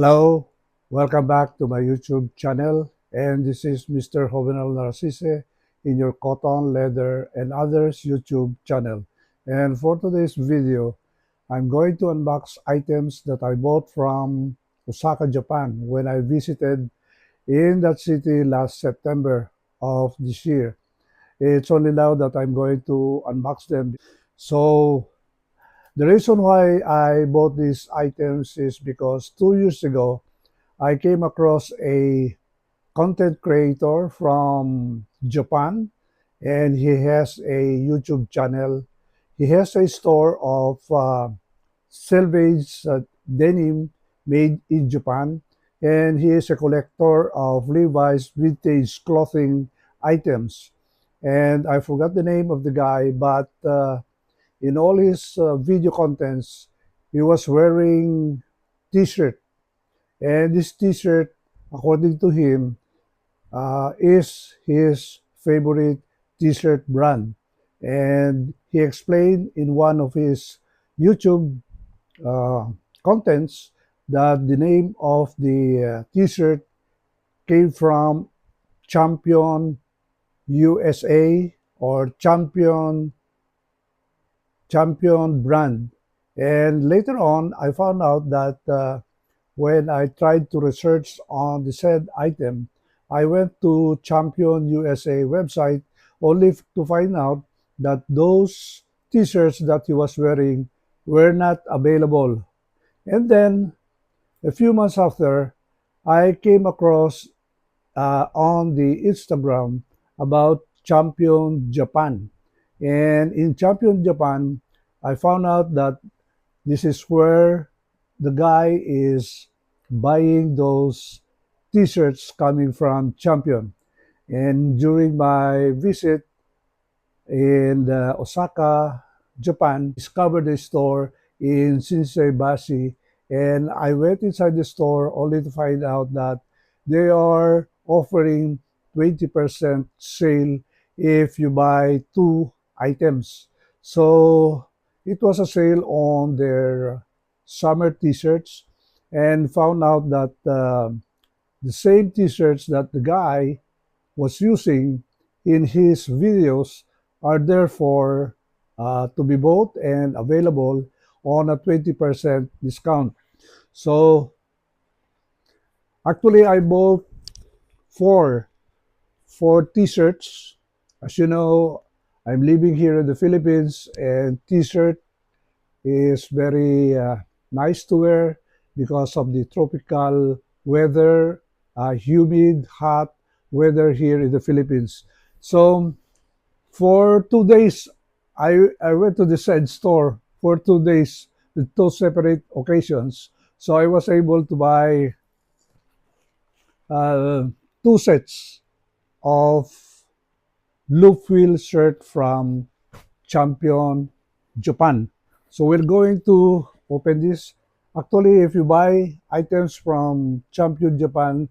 Hello, welcome back to my YouTube channel, and this is Mr. Jovenel Narcisse in your Cotton, Leather, and Others YouTube channel. And for today's video, I'm going to unbox items that I bought from Osaka, Japan when I visited in that city last September of this year. It's only now that I'm going to unbox them. So the reason why I bought these items is because 2 years ago, I came across a content creator from Japan, and he has a YouTube channel. He has a store of selvage denim made in Japan, and he is a collector of Levi's vintage clothing items. And I forgot the name of the guy, but in all his video contents, he was wearing t-shirt, and this t-shirt, according to him, is his favorite t-shirt brand. And he explained in one of his YouTube uh, contents that the name of the t-shirt came from Champion USA, or Champion brand. And later on, I found out that when I tried to research on the said item, I went to Champion USA website only to find out that those t-shirts that he was wearing were not available. And then a few months after, I came across on the Instagram about Champion Japan. And in Champion Japan, I found out that this is where the guy is buying those t-shirts coming from Champion. And during my visit in Osaka, Japan, discovered a store in Shinsaibashi, and I went inside the store only to find out that they are offering 20% sale if you buy two items. So it was a sale on their summer t-shirts, and found out that the same t-shirts that the guy was using in his videos are therefore to be bought and available on a 20% discount. So actually, I bought four four t-shirts. As you know, I'm living here in the Philippines, and t-shirt is very nice to wear because of the tropical weather, humid, hot weather here in the Philippines. So for 2 days, I went to the said store for 2 days with two separate occasions. So I was able to buy uh, two sets of Loopwheel shirt from Champion Japan. So we're going to open this. Actually, if you buy items from Champion Japan,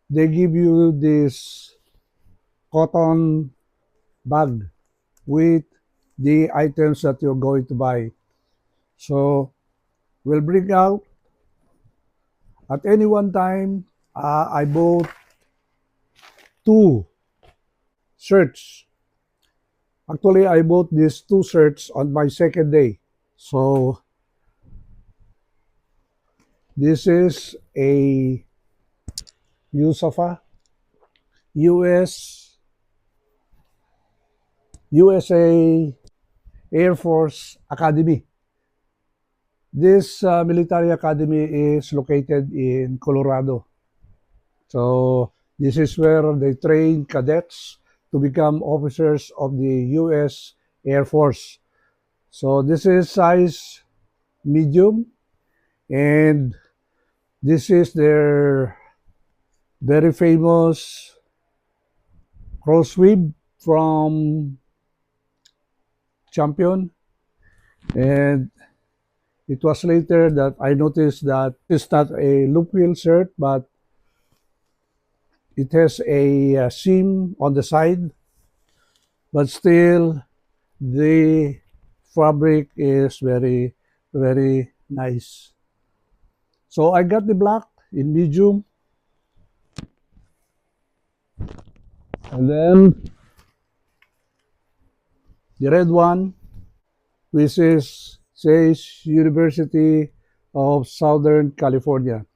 they give you this cotton bag with the items that you're going to buy. So we'll bring out at any one time. I bought two shirts. Actually, I bought these two shirts on my second day. So this is a USAFA US USA Air Force Academy. This military academy is located in Colorado. So this is where they train cadets to become officers of the U.S. Air Force. So this is size medium, and this is their very famous crossweave from Champion. And it was later that I noticed that it's not a loopwheel shirt, but it has a seam on the side, but still the fabric is very, very nice. So I got the black in medium, and then the red one, which is says University of Southern California.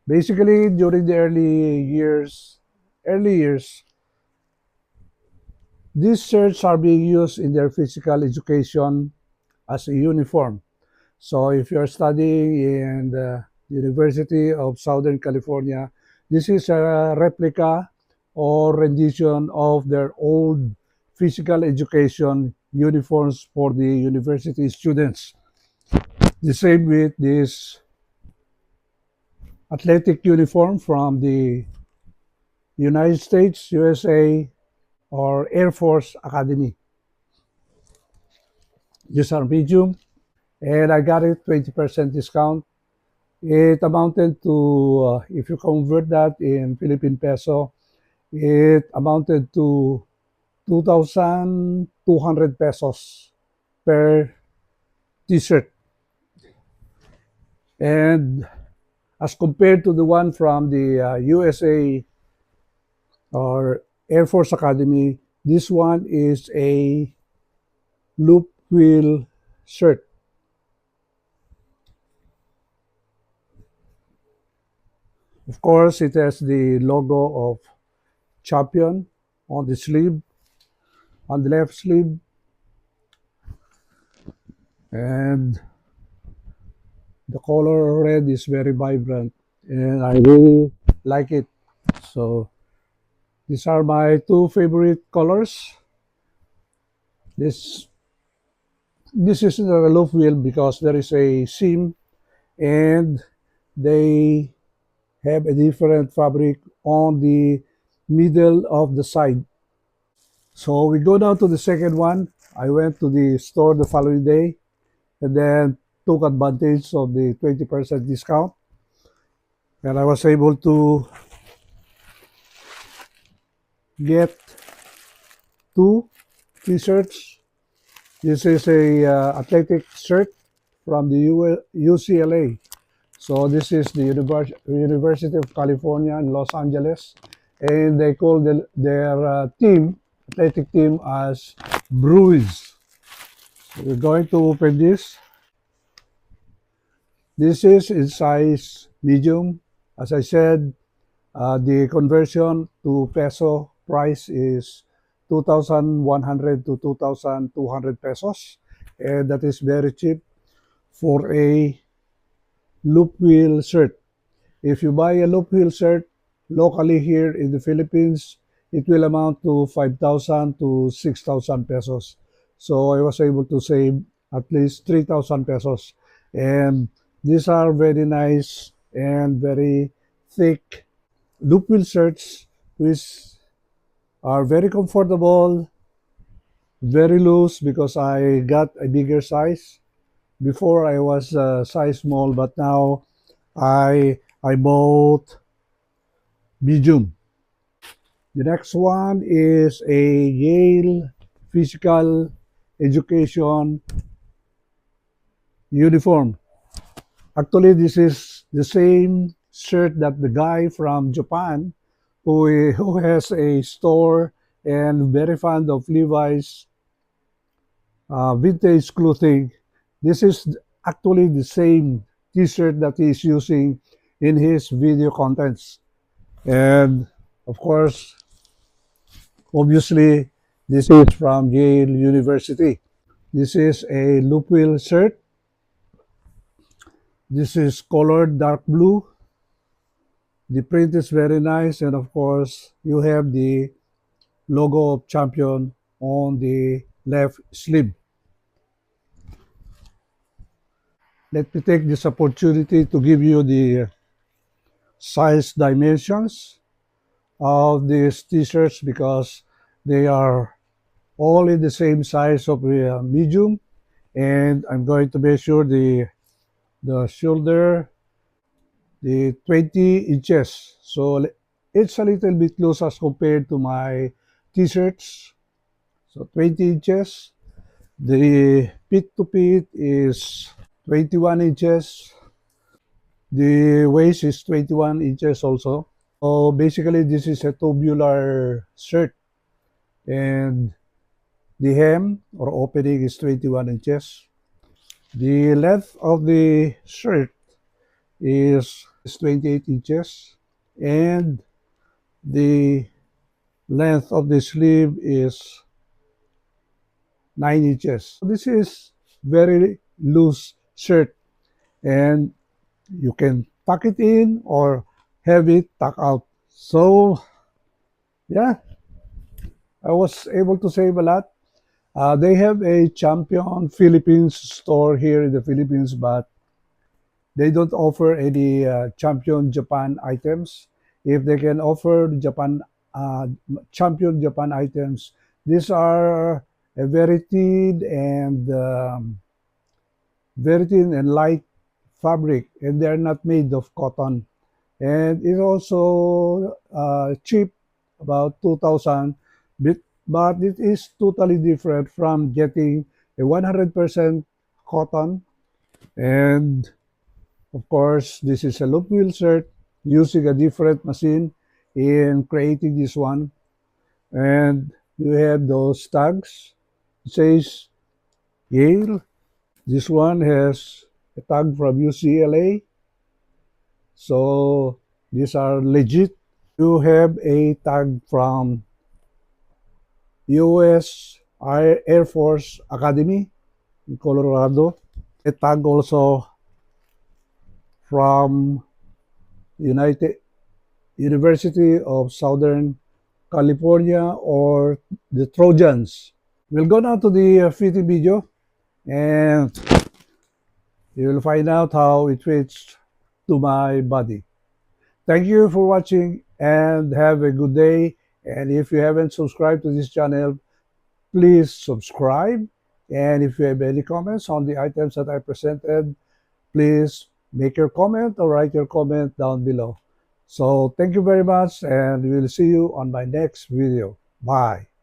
Basically, during the early years, these shirts are being used in their physical education as a uniform. So if you're studying in the University of Southern California, this is a replica or rendition of their old physical education uniforms for the university students. The same with this athletic uniform from the United States, USA, or Air Force Academy. These are medium, and I got it 20% discount. It amounted to, if you convert that in Philippine peso, it amounted to 2,200 pesos per t-shirt. And as compared to the one from the USA or Air Force Academy, this one is a loop wheel shirt. Of course, it has the logo of champion on the sleeve, on the left sleeve, and the color red is very vibrant, and I really like it. So these are my two favorite colors. This this is the loop wheel because there is a seam and they have a different fabric on the middle of the side. So we go down to the second one. I went to the store the following day and then took advantage of the 20% discount, and I was able to get two t-shirts. This is a athletic shirt from the UCLA. So this is the University of California in Los Angeles, and they call their team, athletic team, as Bruins. So we're going to open this. This is in size medium. As I said, the conversion to peso price is 2,100 to 2,200 pesos, and that is very cheap for a loop wheel shirt. If you buy a loop wheel shirt locally here in the Philippines, it will amount to 5,000 to 6,000 pesos. So I was able to save at least 3,000 pesos. And these are very nice and very thick loop wheel shirts, which are very comfortable, very loose because I got a bigger size. Before I was size small, but now I bought medium. The next one is a Yale physical education uniform. Actually, this is the same shirt that the guy from Japan who has a store and very fond of Levi's vintage clothing. This is actually the same t-shirt that he's using in his video contents. And of course, obviously, this is from Yale University. This is a Loopwheel shirt. This is colored dark blue. The print is very nice, and of course, you have the logo of Champion on the left sleeve. Let me take this opportunity to give you the size dimensions of these t-shirts because they are all in the same size of the medium, and I'm going to measure the shoulder, the 20 inches. So it's a little bit loose as compared to my t-shirts. So 20 inches. The pit to pit is 21 inches. The waist is 21 inches also. So basically, this is a tubular shirt, and the hem or opening is 21 inches. The length of the shirt is 28 inches, and the length of the sleeve is 9 inches. This is very loose shirt, and you can tuck it in or have it tuck out. So yeah, I was able to save a lot. They have a Champion Philippines store here in the Philippines, but they don't offer any Champion Japan items. If they can offer Japan uh, Champion Japan items, these are a very thin and light fabric, and they're not made of cotton. And it's also cheap, about 2,000, but it is totally different from getting a 100% cotton. And of course, this is a loop wheel shirt using a different machine in creating this one. And you have those tags. It says Yale. This one has a tag from UCLA. So these are legit. You have a tag from US Air Force Academy in Colorado. A tag also from United University of Southern California, or the Trojans. We'll go now to the fitting video, and you will find out how it fits to my body. Thank you for watching and have a good day. And if you haven't subscribed to this channel, please subscribe. And if you have any comments on the items that I presented, please make your comment or write your comment down below. So thank you very much, and we'll see you on my next video. Bye.